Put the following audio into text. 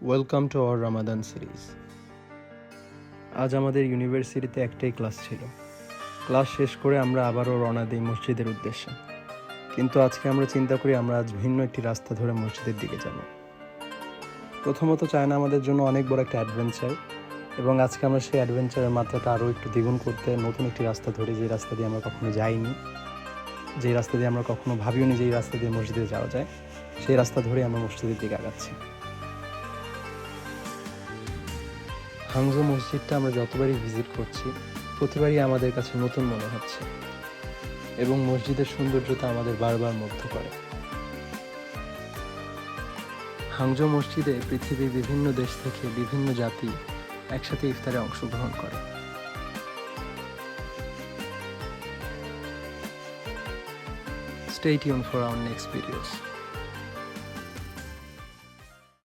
Welcome to our Ramadan series. আজ আমাদের ইউনিভার্সিটিতে একটাই ক্লাস ছিল। ক্লাস শেষ করে আমরা আবারও রওনা দিই মসজিদের উদ্দেশ্যে। কিন্তু আজকে আমরা চিন্তা করি আমরা আজ ভিন্ন একটি রাস্তা ধরে মসজিদের দিকে যাব। প্রথমত চায়না আমাদের জন্য অনেক বড় একটা অ্যাডভেঞ্চার, এবং আজকে আমরা সেই অ্যাডভেঞ্চারের মাত্রাটা আরও একটু দ্বিগুণ করতে নতুন একটি রাস্তা ধরে, যে রাস্তা দিয়ে আমরা কখনো যাইনি, যেই রাস্তা দিয়ে আমরা কখনো ভাবিওনি যে এই রাস্তা দিয়ে মসজিদে যাওয়া যায়, সেই রাস্তা ধরে আমরা মসজিদের দিকে আগাচ্ছি। হাংজো মসজিদটা আমরা যতবারই ভিজিট করছি প্রতিবারই আমাদের কাছে নতুন মনে হচ্ছে, এবং মসজিদের সৌন্দর্যতা আমাদের বারবার মুগ্ধ করে। হাংজো মসজিদে পৃথিবীর বিভিন্ন দেশ থেকে বিভিন্ন জাতি একসাথে ইফতারে অংশগ্রহণ করে। Stay tuned for our next videos.